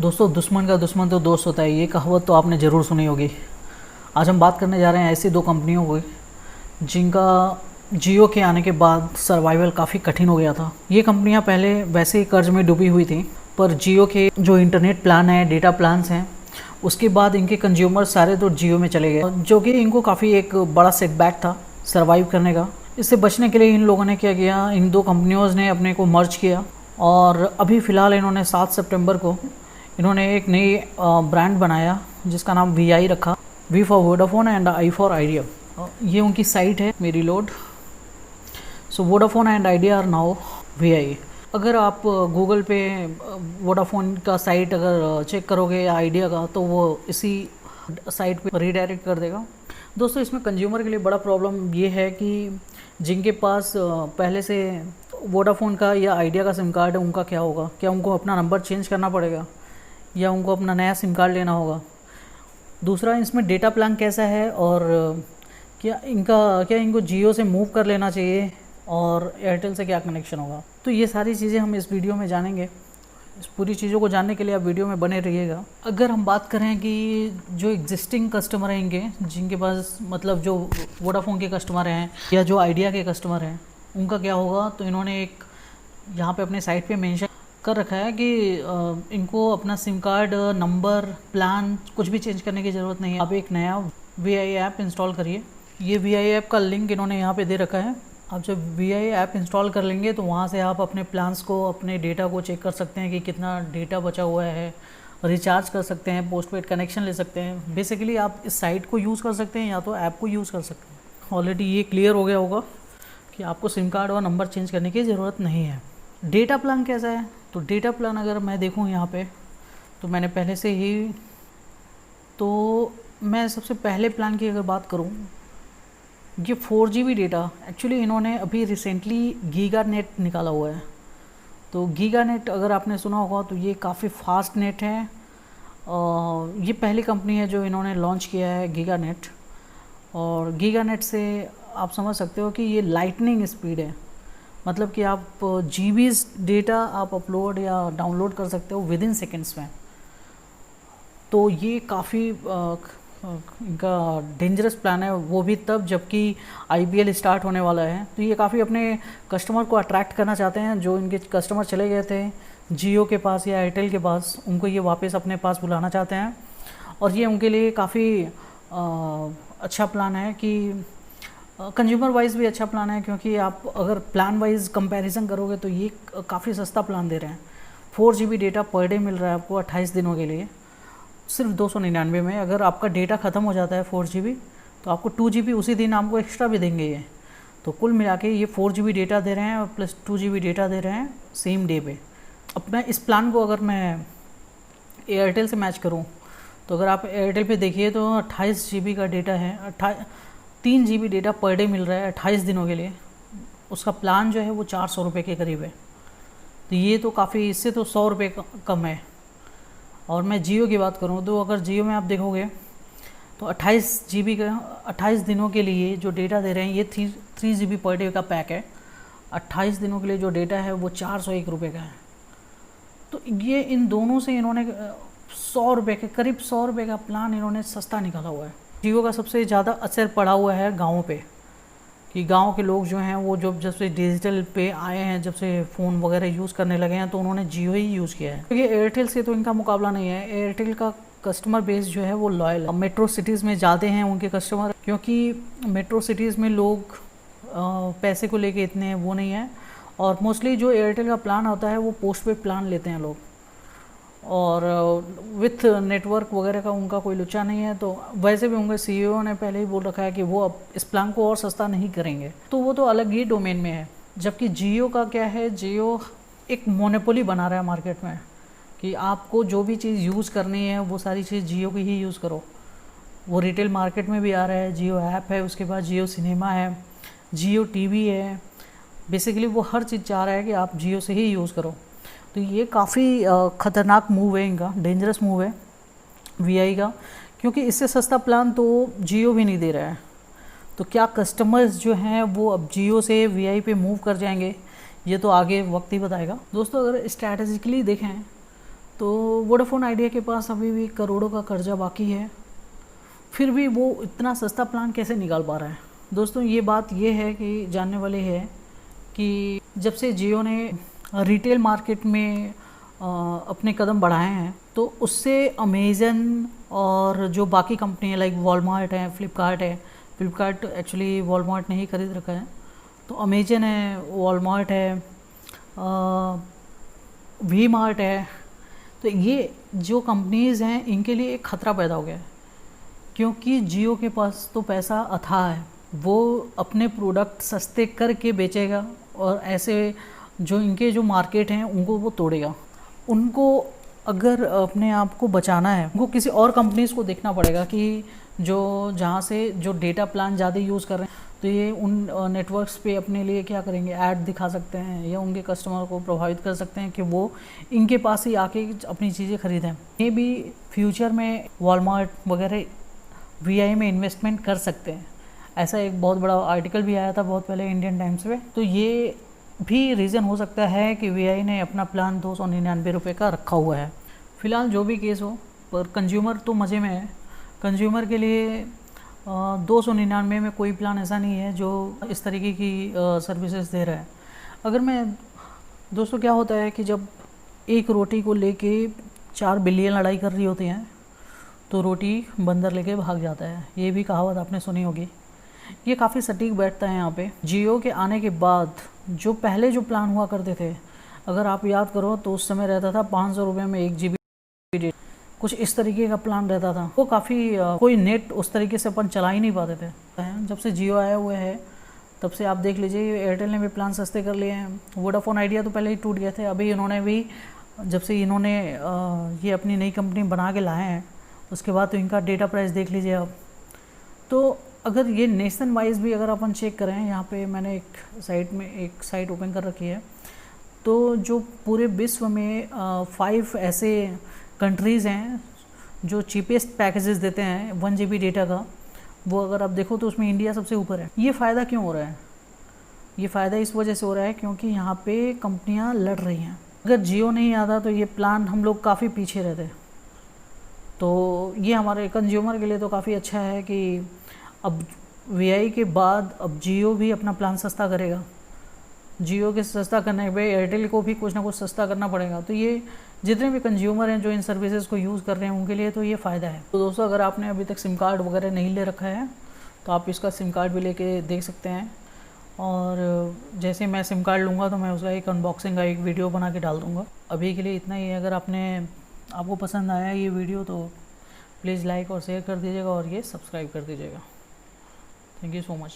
दोस्तों, दुश्मन का दुश्मन तो दोस्त होता है, ये कहावत तो आपने ज़रूर सुनी होगी। आज हम बात करने जा रहे हैं ऐसी दो कंपनियों की जिनका जियो के आने के बाद सर्वाइवल काफ़ी कठिन हो गया था। ये कंपनियां पहले वैसे ही कर्ज में डूबी हुई थी, पर जियो के जो इंटरनेट प्लान है, डेटा प्लान्स हैं, उसके बाद इनके कंज्यूमर सारे तो जियो में चले गए, जो कि इनको काफ़ी एक बड़ा सेटबैक था सर्वाइव करने का। इससे बचने के लिए इन लोगों ने क्या किया, इन दो कंपनियों ने अपने को मर्ज किया और अभी फ़िलहाल इन्होंने 7 सितंबर को इन्होंने एक नई ब्रांड बनाया जिसका नाम VI रखा, V for Vodafone and I for Idea. ये उनकी साइट है मेरी लोड। So Vodafone and Idea are now VI। अगर आप गूगल पे वोडाफोन का साइट अगर चेक करोगे या आइडिया का, तो वो इसी साइट पे रीडायरेक्ट कर देगा। दोस्तों, इसमें कंज्यूमर के लिए बड़ा प्रॉब्लम ये है कि जिनके पास पहले से वोडाफोन का या आइडिया का सिम कार्ड है, उनका क्या होगा? क्या उनको अपना नंबर चेंज करना पड़ेगा या उनको अपना नया सिम कार्ड लेना होगा? दूसरा, इसमें डेटा प्लान कैसा है और क्या इनको जियो से मूव कर लेना चाहिए और एयरटेल से क्या कनेक्शन होगा? तो ये सारी चीज़ें हम इस वीडियो में जानेंगे। इस पूरी चीज़ों को जानने के लिए आप वीडियो में बने रहिएगा। अगर हम बात करें कि जो एग्जिस्टिंग कस्टमर हैं इनके, जिनके पास मतलब जो वोडाफोन के कस्टमर हैं या जो आइडिया के कस्टमर हैं, उनका क्या होगा, तो इन्होंने एक यहाँ पे अपने साइट पे मेंशन कर रखा है कि इनको अपना सिम कार्ड, नंबर, प्लान कुछ भी चेंज करने की ज़रूरत नहीं है। आप एक नया VI ऐप इंस्टॉल करिए। ये VI ऐप का लिंक इन्होंने यहाँ पे दे रखा है। आप जब VI ऐप इंस्टॉल कर लेंगे तो वहाँ से आप अपने प्लान्स को, अपने डेटा को चेक कर सकते हैं कि कितना डेटा बचा हुआ है, रिचार्ज कर सकते हैं, पोस्टपेड कनेक्शन ले सकते हैं। बेसिकली आप इस साइट को यूज़ कर सकते हैं या तो ऐप को यूज़ कर सकते हैं। ऑलरेडी ये क्लियर हो गया होगा कि आपको सिम कार्ड और नंबर चेंज करने की ज़रूरत नहीं है। डेटा प्लान कैसा है? तो डेटा प्लान अगर मैं देखूँ यहाँ पे, तो मैंने पहले से ही, तो मैं सबसे पहले प्लान की अगर बात करूँ, ये 4GB डेटा। एक्चुअली इन्होंने अभी रिसेंटली गीगा नेट निकाला हुआ है। तो गीगा नेट अगर आपने सुना होगा तो ये काफ़ी फास्ट नेट है। ये पहली कंपनी है जो इन्होंने लॉन्च किया है गीगा नेट। और गीगा नेट से आप समझ सकते हो कि ये लाइटनिंग स्पीड है, मतलब कि आप GBs डेटा आप अपलोड या डाउनलोड कर सकते हो विद इन सेकेंड्स में। तो ये काफ़ी इनका डेंजरस प्लान है, वो भी तब जबकि IPL स्टार्ट होने वाला है। तो ये काफ़ी अपने कस्टमर को अट्रैक्ट करना चाहते हैं। जो इनके कस्टमर चले गए थे जियो के पास या एयरटेल के पास, उनको ये वापस अपने पास बुलाना चाहते हैं। और ये उनके लिए काफ़ी अच्छा प्लान है कि कंज्यूमर वाइज भी अच्छा प्लान है, क्योंकि आप अगर प्लान वाइज कंपैरिजन करोगे तो ये काफ़ी सस्ता प्लान दे रहे हैं। 4GB data per day meal रहा है आपको 28 दिनों के लिए, सिर्फ 299 में। अगर आपका डेटा ख़त्म हो जाता है 4GB, तो आपको 2GB उसी दिन आपको एक्स्ट्रा भी देंगे ये। तो कुल मिला के ये 4GB डेटा दे रहे हैं और प्लस 2GB डेटा दे रहे हैं सेम डे पे। अब मैं इस प्लान को अगर मैं एयरटेल से मैच करूँ, तो अगर आप एयरटेल पे देखिए तो 28GB का डेटा है, 3GB data per day meal रहा है 28 दिनों के लिए। उसका प्लान जो है वो 400 रुपये के करीब है। तो ये तो काफ़ी, इससे तो 100 रुपये कम है। और मैं जियो की बात करूँ तो अगर जियो में आप देखोगे तो 28GB का 28 दिनों के लिए जो डेटा दे रहे हैं, ये 3GB पर डे का पैक है। 28 दिनों के लिए जो डेटा है वो 401 रुपये का है। तो ये इन दोनों से इन्होंने 100 रुपये के करीब, 100 रुपये का प्लान इन्होंने सस्ता निकाला हुआ है। जियो का सबसे ज़्यादा असर पड़ा हुआ है गाँव पे, कि गांव के लोग जो हैं वो जब से डिजिटल पे आए हैं, जब से फ़ोन वगैरह यूज़ करने लगे हैं, तो उन्होंने जियो ही यूज़ किया है। क्योंकि एयरटेल से तो इनका मुकाबला नहीं है। एयरटेल का कस्टमर बेस जो है वो लॉयल है। मेट्रो सिटीज़ में ज़्यादा हैं उनके कस्टमर, क्योंकि मेट्रो सिटीज़ में लोग पैसे को लेके इतने वो नहीं है। और मोस्टली जो एयरटेल का प्लान होता है वो पोस्ट पेड प्लान लेते हैं लोग, और विथ नेटवर्क वगैरह का उनका कोई लुचा नहीं है। तो वैसे भी उनके CEO ने पहले ही बोल रखा है कि वो अब इस प्लान को और सस्ता नहीं करेंगे, तो वो तो अलग ही डोमेन में है। जबकि जियो का क्या है, जियो एक मोनोपोली बना रहा है मार्केट में कि आपको जो भी चीज़ यूज़ करनी है वो सारी चीज़ जियो की ही यूज़ करो। वो रिटेल मार्केट में भी आ रहा है, जियो ऐप है, उसके बाद जियो सिनेमा है, जियो TV है। बेसिकली वो हर चीज़ चाह रहा है कि आप जियो से ही यूज़ करो। तो ये काफ़ी ख़तरनाक मूव है इनका, डेंजरस मूव है VI का, क्योंकि इससे सस्ता प्लान तो जियो भी नहीं दे रहा है। तो क्या कस्टमर्स जो हैं वो अब जियो से VI पे मूव कर जाएंगे, ये तो आगे वक्त ही बताएगा। दोस्तों, अगर स्ट्रैटेजिकली देखें तो वोडाफोन आइडिया के पास अभी भी करोड़ों का कर्जा बाकी है, फिर भी वो इतना सस्ता प्लान कैसे निकाल पा रहा है। दोस्तों ये बात ये है कि जानने वाली है कि जब से जियो ने रिटेल मार्केट में अपने कदम बढ़ाए हैं, तो उससे अमेज़न और जो बाकी कंपनी है लाइक वॉलमार्ट है, फ्लिपकार्ट एक्चुअली वॉलमार्ट ने ही खरीद रखा है, तो अमेज़न है, वॉलमार्ट है, वी मार्ट है, तो ये जो कंपनीज़ हैं इनके लिए एक ख़तरा पैदा हो गया है, क्योंकि जियो के पास तो पैसा अथाह है, वो अपने प्रोडक्ट सस्ते करके बेचेगा और ऐसे जो इनके जो मार्केट हैं उनको वो तोड़ेगा। उनको अगर अपने आप को बचाना है, उनको किसी और कंपनीज़ को देखना पड़ेगा कि जो जहाँ से जो डेटा प्लान ज़्यादा यूज़ कर रहे हैं, तो ये उन नेटवर्क्स पे अपने लिए क्या करेंगे, ऐड दिखा सकते हैं या उनके कस्टमर को प्रभावित कर सकते हैं कि वो इनके पास ही आके अपनी चीज़ें खरीदें। ये भी फ्यूचर में वॉलमार्ट वगैरह वीआई में इन्वेस्टमेंट कर सकते हैं। ऐसा एक बहुत बड़ा आर्टिकल भी आया था बहुत पहले इंडियन टाइम्स पे, तो ये भी रीज़न हो सकता है कि वीआई ने अपना प्लान 299 रुपये का रखा हुआ है। फ़िलहाल जो भी केस हो, पर कंज्यूमर तो मज़े में है। कंज्यूमर के लिए 299 में कोई प्लान ऐसा नहीं है जो इस तरीके की सर्विसेज दे रहा है। अगर मैं दोस्तों क्या होता है कि जब एक रोटी को लेके 4 बिल्लियाँ लड़ाई कर रही होती हैं, तो रोटी बंदर लेके भाग जाता है। ये भी कहावत आपने सुनी होगी। ये काफ़ी सटीक बैठता है यहाँ पे। जियो के आने के बाद जो पहले जो प्लान हुआ करते थे, अगर आप याद करो तो उस समय रहता था 500 रुपये में 1 GB, कुछ इस तरीके का प्लान रहता था। वो काफ़ी कोई नेट उस तरीके से अपन चला ही नहीं पाते थे। जब से जियो आया हुआ है तब से आप देख लीजिए, एयरटेल ने भी प्लान सस्ते कर लिए हैं। वोडाफोन आइडिया तो पहले ही टूट गए थे, अभी इन्होंने भी जब से इन्होंने ये अपनी नई कंपनी बना के लाए हैं उसके बाद तो इनका डेटा प्राइस देख लीजिए आप। तो अगर ये नेशन वाइज भी अगर अपन चेक करें, यहाँ पे मैंने एक साइट ओपन कर रखी है, तो जो पूरे विश्व में 5 ऐसे कंट्रीज़ हैं जो चीपेस्ट पैकेजेस देते हैं 1 GB डेटा का, वो अगर आप देखो तो उसमें इंडिया सबसे ऊपर है। ये फ़ायदा क्यों हो रहा है? ये फ़ायदा इस वजह से हो रहा है क्योंकि यहाँ पे कंपनियाँ लड़ रही हैं। अगर जियो नहीं आता तो ये प्लान हम लोग काफ़ी पीछे रहते। तो ये हमारे कंज्यूमर के लिए तो काफ़ी अच्छा है कि अब वीआई के बाद अब जियो भी अपना प्लान सस्ता करेगा। जियो के सस्ता करने पे एयरटेल को भी कुछ ना कुछ सस्ता करना पड़ेगा। तो ये जितने भी कंज्यूमर हैं जो इन सर्विसेज को यूज़ कर रहे हैं उनके लिए तो ये फ़ायदा है। तो दोस्तों अगर आपने अभी तक सिम कार्ड वगैरह नहीं ले रखा है तो आप इसका सिम कार्ड भी लेके देख सकते हैं, और जैसे मैं सिम कार्ड लूँगा तो मैं उसका एक अनबॉक्सिंग का एक वीडियो बना के डाल दूँगा। अभी के लिए इतना ही है। अगर आपको पसंद आया ये वीडियो तो प्लीज़ लाइक और शेयर कर दीजिएगा और ये सब्सक्राइब कर दीजिएगा। Thank you so much.